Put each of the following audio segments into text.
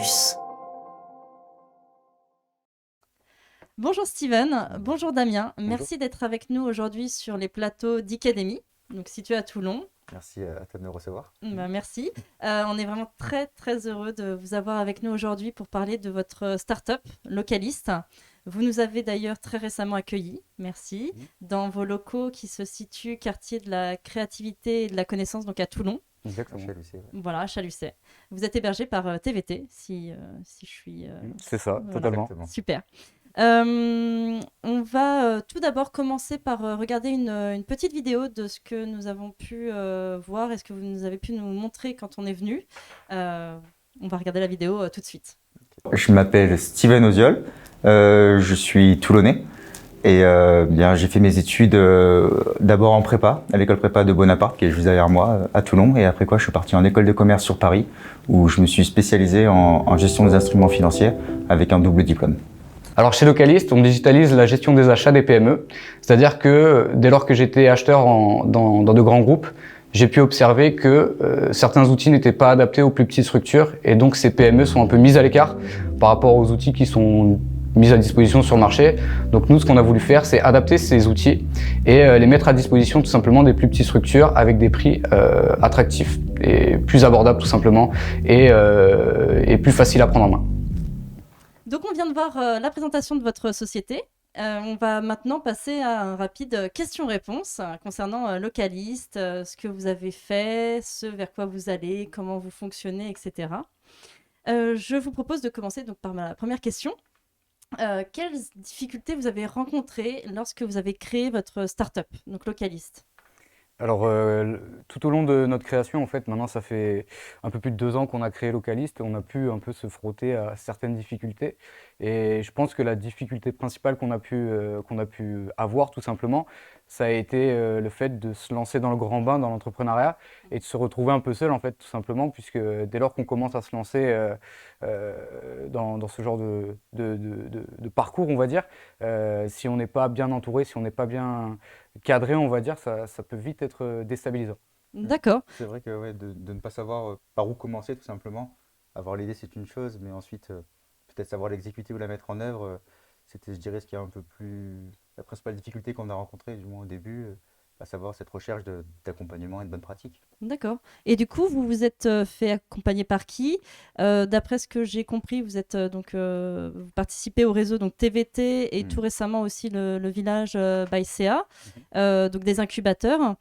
Campus. Bonjour Steven, bonjour Damien, Bonjour. merci d'être avec nous aujourd'hui sur les plateaux d'Icademy, donc situé à Toulon. Merci à toi de me recevoir. Merci. On est vraiment très très heureux de vous avoir avec nous aujourd'hui pour parler de votre start-up Localist. Vous nous avez d'ailleurs très récemment accueillis, merci, dans vos locaux qui se situent quartier de la créativité et de la connaissance, donc à Toulon. Exactement. Chez Lucé, ouais. Voilà, à Chalucet. Vous êtes hébergé par TVT, si je suis... C'est ça, voilà. totalement. Exactement. Super. On va tout d'abord commencer par regarder une petite vidéo de ce que nous avons pu voir et ce que vous nous avez pu nous montrer quand on est venu. On va regarder la vidéo tout de suite. Je m'appelle Steven Oziol, je suis toulonnais et bien, j'ai fait mes études d'abord en prépa, à l'école prépa de Bonaparte qui est juste derrière moi à Toulon, et après quoi je suis parti en école de commerce sur Paris où je me suis spécialisé en gestion des instruments financiers avec un double diplôme. Alors chez Localist, on digitalise la gestion des achats des PME. C'est-à-dire que dès lors que j'étais acheteur dans de grands groupes, j'ai pu observer que certains outils n'étaient pas adaptés aux plus petites structures, et donc ces PME sont un peu mises à l'écart par rapport aux outils qui sont mis à disposition sur le marché. Donc nous, ce qu'on a voulu faire, c'est adapter ces outils et les mettre à disposition tout simplement des plus petites structures avec des prix attractifs et plus abordables tout simplement, et plus faciles à prendre en main. Donc on vient de voir la présentation de votre société. On va maintenant passer à un rapide question-réponse concernant Localist, ce que vous avez fait, ce vers quoi vous allez, comment vous fonctionnez, etc. Je vous propose de commencer donc par ma première question. Quelles difficultés vous avez rencontrées lorsque vous avez créé votre start-up, donc Localist ? Alors, tout au long de notre création, en fait, maintenant, ça fait un peu plus de 2 ans qu'on a créé Localist, et on a pu un peu se frotter à certaines difficultés. Et je pense que la difficulté principale qu'on a pu avoir, tout simplement, ça a été le fait de se lancer dans le grand bain, dans l'entrepreneuriat, et de se retrouver un peu seul, en fait, tout simplement, puisque dès lors qu'on commence à se lancer dans ce genre de parcours, on va dire, si on n'est pas bien entouré, si on n'est pas bien cadré, on va dire, ça peut vite être déstabilisant. D'accord. C'est vrai que ouais, de ne pas savoir par où commencer tout simplement. Avoir l'idée c'est une chose, mais ensuite peut-être savoir l'exécuter ou la mettre en œuvre, c'était je dirais ce qui est un peu plus la principale difficulté qu'on a rencontrée, du moins au début, à savoir cette recherche d'accompagnement et de bonnes pratiques. D'accord. Et du coup, vous vous êtes fait accompagner par qui ? D'après ce que j'ai compris, vous êtes vous participez au réseau donc TVT et tout récemment aussi le village by CA, donc des incubateurs.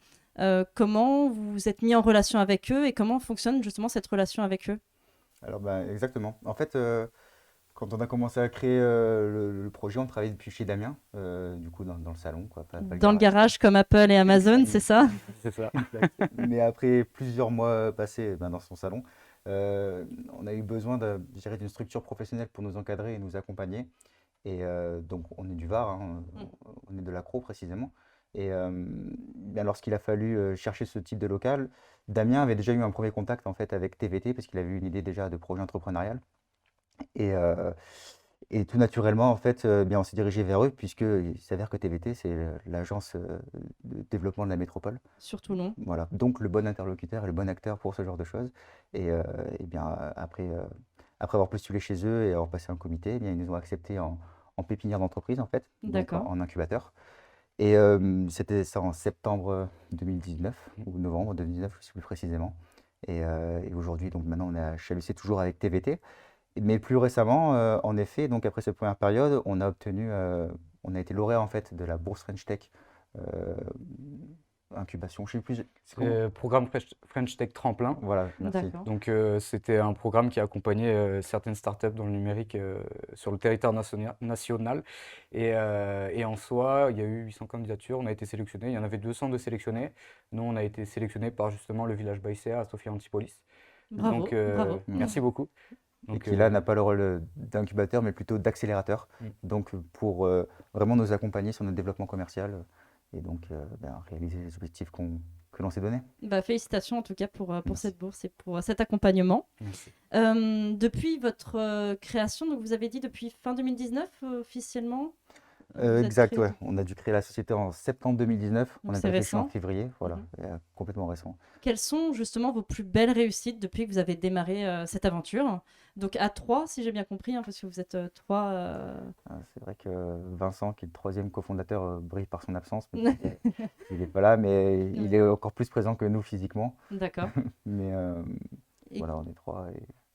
Comment vous vous êtes mis en relation avec eux et comment fonctionne justement cette relation avec eux ? Alors exactement. En fait, quand on a commencé à créer le projet, on travaillait depuis chez Damien, du coup dans le salon, quoi, pas Dans le garage comme Apple et Amazon, c'est ça ? C'est ça. Mais après plusieurs mois passés dans son salon, on a eu besoin je dirais, d'une structure professionnelle pour nous encadrer et nous accompagner. Et donc on est du Var, hein, on est de l'Accro précisément. Et lorsqu'il a fallu chercher ce type de local, Damien avait déjà eu un premier contact en fait avec TVT parce qu'il avait eu une idée déjà de projet entrepreneurial. Et, et tout naturellement, en fait, on s'est dirigé vers eux, puisqu'il s'avère que TVT, c'est l'agence de développement de la métropole. Sur Toulon. Voilà, donc le bon interlocuteur et le bon acteur pour ce genre de choses. Et après avoir postulé chez eux et avoir passé un comité, ils nous ont acceptés en pépinière d'entreprise, en fait, donc D'accord. en incubateur. Et c'était ça en septembre 2019, ou novembre 2019, je ne sais plus précisément. Et aujourd'hui, donc maintenant, on est à Chalucé toujours avec TVT. Mais plus récemment, en effet, donc après cette première période, on a été lauréat en fait de la bourse French Tech incubation, je sais plus. Programme French Tech Tremplin. Voilà, merci. D'accord. Donc c'était un programme qui accompagnait certaines startups dans le numérique sur le territoire national. Et en soi, il y a eu 800 candidatures, on a été sélectionnés. Il y en avait 200 de sélectionnés. Nous, on a été sélectionnés par justement le village Baïséa à Sophia Antipolis. Bravo, Donc bravo. merci beaucoup. Et Donc, qui là n'a pas le rôle d'incubateur, mais plutôt d'accélérateur. Donc pour vraiment nous accompagner sur notre développement commercial et donc réaliser les objectifs que l'on s'est donnés. Félicitations en tout cas pour cette bourse et pour cet accompagnement. Merci. Depuis votre création, donc vous avez dit depuis fin 2019 officiellement ? vous êtes Exact, créé ouais. On a dû créer la société en septembre 2019. On donc a c'est réfléchi en récent. février, voilà, Mhm. complètement récent. Quelles sont justement vos plus belles réussites depuis que vous avez démarré cette aventure? Donc à trois, si j'ai bien compris, hein, parce que vous êtes trois. C'est vrai que Vincent, qui est le troisième cofondateur, brille par son absence, mais il n'est pas là, mais il Ouais. est encore plus présent que nous physiquement. D'accord. Mais Et voilà, on est trois.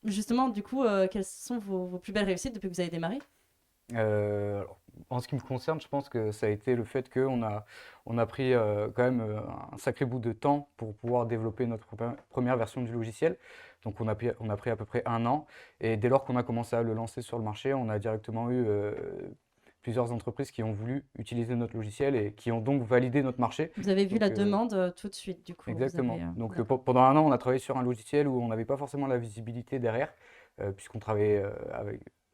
justement, du coup, quelles sont vos plus belles réussites depuis que vous avez démarré? Alors, en ce qui me concerne, je pense que ça a été le fait on a pris quand même un sacré bout de temps pour pouvoir développer notre première version du logiciel. Donc on a pris à peu près un an. Et dès lors qu'on a commencé à le lancer sur le marché, on a directement eu plusieurs entreprises qui ont voulu utiliser notre logiciel et qui ont donc validé notre marché. Vous avez vu la Donc, demande tout de suite, du coup. Vous avez, exactement. Donc d'accord. pendant un an, on a travaillé sur un logiciel où on n'avait pas forcément la visibilité derrière, puisqu'on travaillait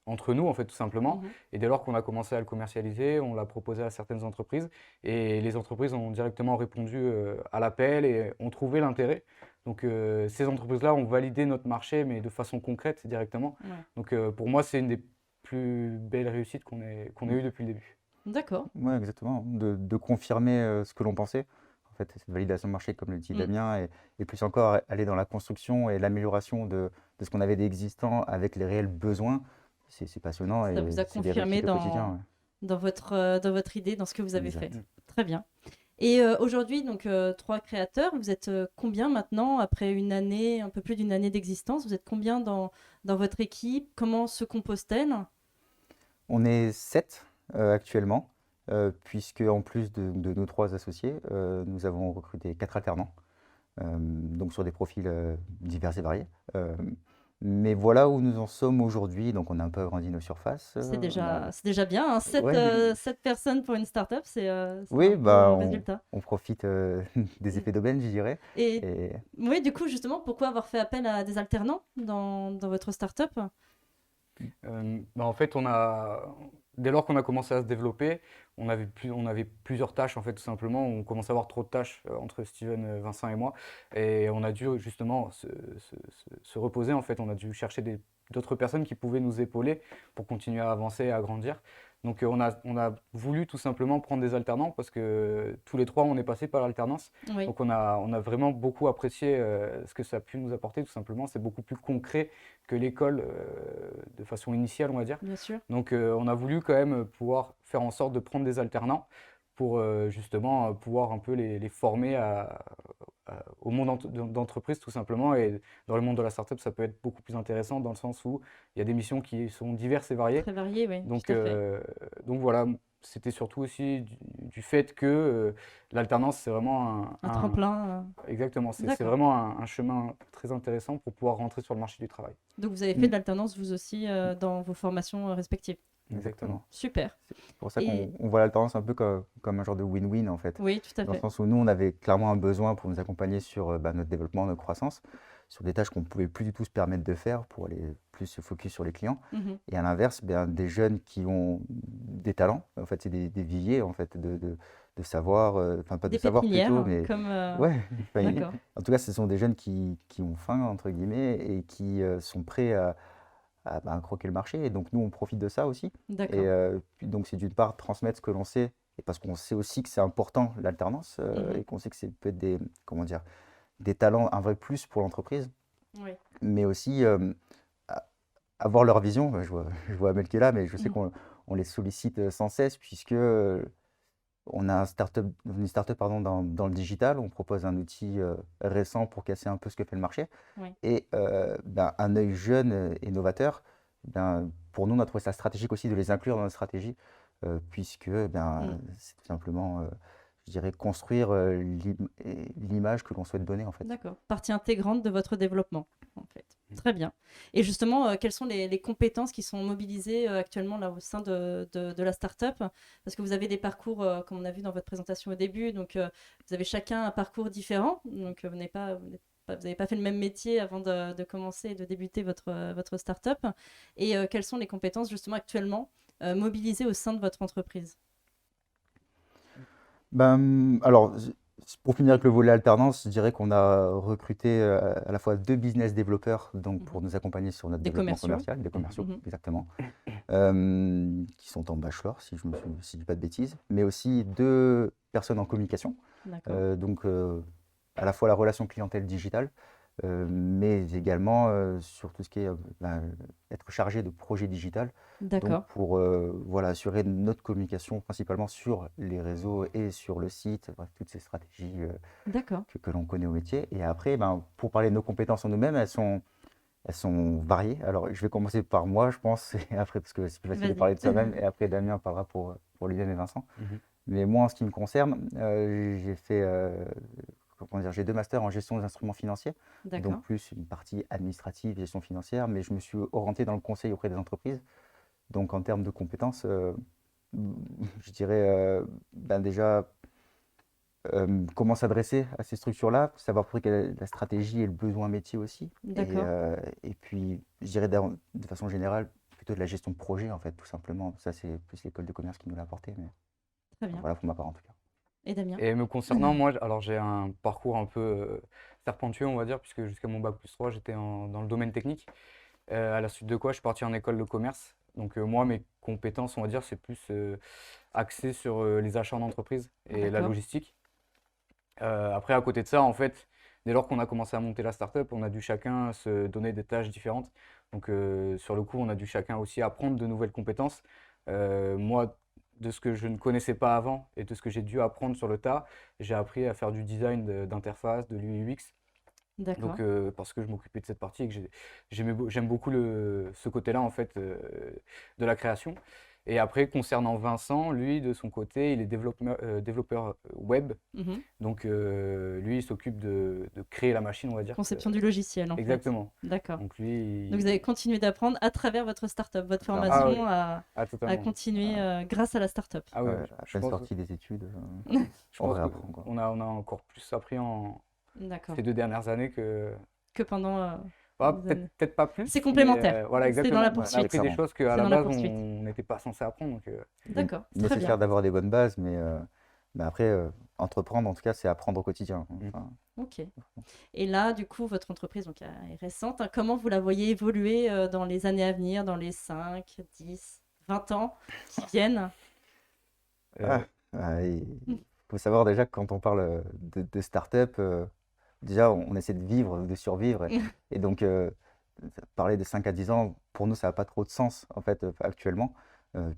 entre nous, en fait, tout simplement. Mhm. Et dès lors qu'on a commencé à le commercialiser, on l'a proposé à certaines entreprises. Et les entreprises ont directement répondu à l'appel et ont trouvé l'intérêt. Donc ces entreprises-là ont validé notre marché, mais de façon concrète directement. Ouais. Donc pour moi, c'est une des plus belles réussites qu'on ait eues depuis le début. D'accord. Ouais, exactement. De confirmer ce que l'on pensait. En fait, cette validation de marché, comme le dit Mm. Damien, et plus encore aller dans la construction et l'amélioration de ce qu'on avait d'existant avec les réels besoins. C'est passionnant Ça et vous a c'est des confirmé réussites au quotidien. Ouais. dans votre idée, dans ce que vous avez fait. Exact. Très bien. Et aujourd'hui, donc trois créateurs, vous êtes combien maintenant, après une année, un peu plus d'une année d'existence? Vous êtes combien dans votre équipe? Comment se compose-t-elle? On est 7 actuellement, puisque en plus de nos trois associés, nous avons recruté 4 alternants, donc sur des profils divers et variés. Mais voilà où nous en sommes aujourd'hui. Donc on a un peu agrandi nos surfaces. C'est déjà bien, hein. Ouais, 7 personnes pour une start-up, c'est un oui, beau résultat. on profite des Mm. effets d'aubaine, je dirais. Et Et oui, du coup, justement, pourquoi avoir fait appel à des alternants dans votre start-up? En fait, dès lors qu'on a commencé à se développer, on avait plusieurs tâches, en fait, tout simplement. On commençait à avoir trop de tâches entre Steven, Vincent et moi. Et on a dû justement se reposer, en fait. On a dû chercher d'autres personnes qui pouvaient nous épauler pour continuer à avancer et à grandir. Donc, on a voulu tout simplement prendre des alternants parce que tous les trois, on est passé par l'alternance. Oui, Donc, on a vraiment beaucoup apprécié ce que ça a pu nous apporter, tout simplement. C'est beaucoup plus concret que l'école de façon initiale, on va dire. bien sûr. Donc on a voulu quand même pouvoir faire en sorte de prendre des alternants pour justement pouvoir un peu les former au monde d'entreprise tout simplement. Et dans le monde de la startup, ça peut être beaucoup plus intéressant dans le sens où il y a des missions qui sont diverses et variées. Très varié, oui, Donc, tout à fait. donc voilà, c'était surtout aussi du fait que l'alternance, c'est vraiment Un tremplin. exactement, c'est D'accord. vraiment un chemin très intéressant pour pouvoir rentrer sur le marché du travail. Donc vous avez fait mm, de l'alternance vous aussi dans vos formations respectives. Exactement. exactement. Super. C'est pour ça Et qu'on voit l'alternance un peu comme un genre de win-win en fait. oui, tout à Dans le fait. sens où nous, on avait clairement un besoin pour nous accompagner sur notre développement, notre croissance, sur des tâches qu'on ne pouvait plus du tout se permettre de faire pour aller plus se focus sur les clients. Mhm. Et à l'inverse, ben, des jeunes qui ont des talents, en fait, c'est des viviers en fait, de savoir, enfin pas de Des savoir plutôt, pépinières, mais comme. ouais, enfin, D'accord. en tout cas, ce sont des jeunes qui ont faim, entre guillemets, et qui sont prêts à croquer le marché. Et donc, nous, on profite de ça aussi. Et D'accord. puis, donc, c'est d'une part transmettre ce que l'on sait, et parce qu'on sait aussi que c'est important l'alternance, Mhm. et qu'on sait que c'est peut être des, comment dire, des talents, un vrai plus pour l'entreprise, Oui. mais aussi a- avoir leur vision. Je vois Amel qui est là, mais je sais Mhm. qu'on les sollicite sans cesse, puisque on a une startup pardon, dans le digital. On propose un outil récent pour casser un peu ce que fait le marché. Oui. Et ben, un œil jeune et novateur, ben, pour nous, on a trouvé ça stratégique aussi de les inclure dans notre stratégie, puisque ben, Mm. c'est tout simplement, je dirais, construire l'image que l'on souhaite donner en fait. D'accord. Partie intégrante de votre développement, en fait. Mm. Très bien. Et justement, quelles sont les compétences qui sont mobilisées actuellement là au sein de la startup? Parce que vous avez des parcours, comme on a vu dans votre présentation au début, donc vous avez chacun un parcours différent. Donc vous n'avez pas fait le même métier avant de commencer et de débuter votre startup. Et quelles sont les compétences justement actuellement mobilisées au sein de votre entreprise? Ben, alors, Pour finir avec le volet alternance, je dirais qu'on a recruté à la fois 2 business développeurs donc pour nous accompagner sur notre Des développement commerciaux. commercial, des commerciaux, Mhm. exactement, qui sont en bachelor, si je dis pas de bêtises, mais aussi 2 personnes en communication, D'accord. donc à la fois la relation clientèle digitale, mais également sur tout ce qui est être chargé de projet digital. Donc D'accord. pour voilà, assurer notre communication principalement sur les réseaux et sur le site, bref, toutes ces stratégies D'accord. que l'on connaît au métier. Et après, ben, pour parler de nos compétences en nous-mêmes, elles sont variées. Alors je vais commencer par moi, je pense, et après, parce que c'est plus facile de Vas-y. parler de soi-même, et après Damien parlera pour lui-même et Vincent. Mhm. Mais moi, en ce qui me concerne, j'ai fait, comment dire, j'ai 2 masters en gestion des instruments financiers, donc D'accord. plus une partie administrative, gestion financière, mais je me suis orienté dans le conseil auprès des entreprises. Donc en termes de compétences, je dirais ben déjà comment s'adresser à ces structures-là, savoir pour quelle est la stratégie et le besoin métier aussi. D'accord. Et puis, je dirais de façon générale, plutôt de la gestion de projet, en fait, tout simplement. Ça, c'est plus l'école de commerce qui nous l'a apporté, mais Très bien. voilà pour ma part en tout cas. Et Damien? Et me concernant, moi, alors j'ai un parcours un peu serpentueux, on va dire, puisque jusqu'à mon bac+3, j'étais dans le domaine technique. À la suite de quoi, je suis parti en école de commerce. Donc moi, mes compétences, on va dire, c'est plus axé sur les achats en entreprise et la D'accord. logistique. Après, à côté de ça, en fait, dès lors qu'on a commencé à monter la startup, on a dû chacun se donner des tâches différentes. Donc, sur le coup, on a dû chacun aussi apprendre de nouvelles compétences. Moi, de ce que je ne connaissais pas avant et de ce que j'ai dû apprendre sur le tas, j'ai appris à faire du design d'interface, de l'UI UX. D'accord. Donc, parce que je m'occupais de cette partie et que j'aime beaucoup ce côté-là, en fait, de la création. Et après, concernant Vincent, lui, de son côté, il est développeur web. Mhm. Donc, lui, il s'occupe de créer la machine, on va dire. Conception du logiciel, en fait. Exactement. D'accord. Donc, lui, Donc vous avez continué d'apprendre à travers votre startup. Votre Clairement. Ah oui, formation a totalement. continué grâce à la startup. Ah oui, Ouais, à je peine pense, sorti des études, je on pense réapprend, quoi. qu'on a encore plus appris en D'accord. ces 2 dernières années que... Que pendant Ah, des années. peut-être pas C'est plus, mais complémentaire. voilà, C'est dans la exactement. On a Ouais, poursuite. appris des clairement. choses qu'à C'est la dans la base, poursuite. on n'était pas censé apprendre. Donc, Donc, D'accord. Très nécessaire bien. d'avoir des bonnes bases, mais après, entreprendre, en tout cas, c'est apprendre au quotidien. Mm. Enfin, Ok. Et là, du coup, votre entreprise donc, est récente. Hein. Comment vous la voyez évoluer dans les années à venir, dans les 5, 10, 20 ans qui viennent? ah, euh, il faut savoir déjà que quand on parle de start-up, déjà, on essaie de vivre, de survivre. Et donc, parler de 5 à 10 ans, pour nous, ça n'a pas trop de sens, en fait, actuellement,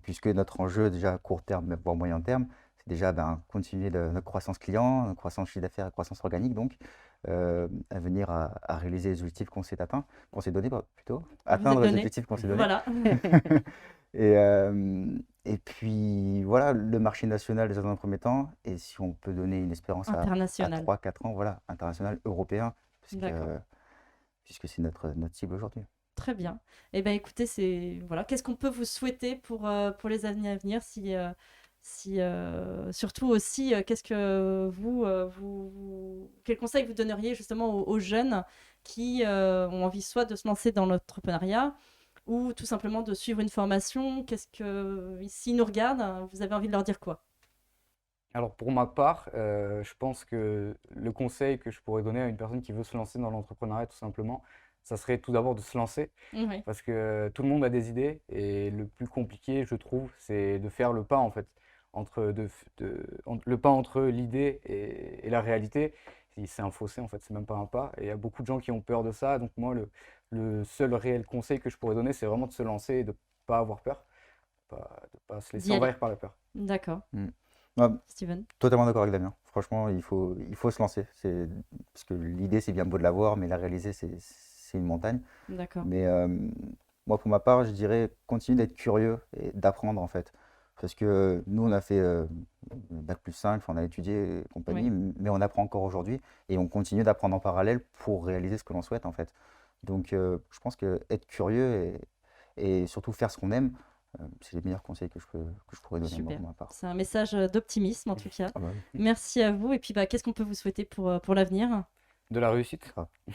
puisque notre enjeu, déjà à court terme, voire moyen terme, c'est déjà ben, continuer notre croissance client, notre croissance chiffre d'affaires et croissance organique, donc, à venir à réaliser les objectifs qu'on s'est donnés, plutôt, Vous êtes atteindre les donné. objectifs qu'on s'est donnés. Voilà. Et puis, voilà, le marché national déjà dans un premier temps, et si on peut donner une espérance à International. 3-4 ans, voilà, international, européen, D'accord. puisque c'est notre cible aujourd'hui. Très bien. Eh bien, écoutez, voilà. Qu'est-ce qu'on peut vous souhaiter pour les années à venir surtout aussi, qu'est-ce que quel conseil vous donneriez justement aux jeunes qui ont envie soit de se lancer dans l'entrepreneuriat ou tout simplement de suivre une formation? S'ils nous regardent, vous avez envie de leur dire quoi? Alors pour ma part, je pense que le conseil que je pourrais donner à une personne qui veut se lancer dans l'entrepreneuriat tout simplement, ça serait tout d'abord de se lancer Oui, parce que tout le monde a des idées et le plus compliqué, je trouve, c'est de faire le pas en fait le pas entre l'idée et la réalité. C'est un fossé en fait, c'est même pas un pas. Et il y a beaucoup de gens qui ont peur de ça. Donc moi, le seul réel conseil que je pourrais donner, c'est vraiment de se lancer et de pas avoir peur, de pas se laisser d'y aller. envahir par la peur. D'accord. Mm. Ouais, Steven? totalement d'accord avec Damien. Franchement, il faut se lancer. Parce que l'idée, c'est bien beau de l'avoir, mais la réaliser, c'est une montagne. D'accord. Mais moi, pour ma part, je dirais continuer d'être curieux et d'apprendre, en fait. Parce que nous, on a fait Bac+5, enfin, on a étudié et compagnie, Oui. mais on apprend encore aujourd'hui et on continue d'apprendre en parallèle pour réaliser ce que l'on souhaite, en fait. Donc, je pense que être curieux et surtout faire ce qu'on aime, c'est les meilleurs conseils que je pourrais donner, moi, Super. pour ma part. C'est un message d'optimisme en tout cas. Ah bah oui. Merci à vous. Et puis, bah, qu'est-ce qu'on peut vous souhaiter pour l'avenir? de la réussite.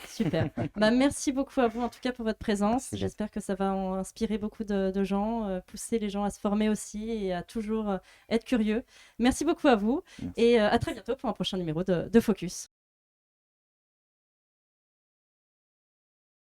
Super. Bah, merci beaucoup à vous en tout cas pour votre présence. Merci. J'espère que ça va inspirer beaucoup de gens, pousser les gens à se former aussi et à toujours être curieux. Merci beaucoup à vous Merci. et à très bientôt pour un prochain numéro de Focus.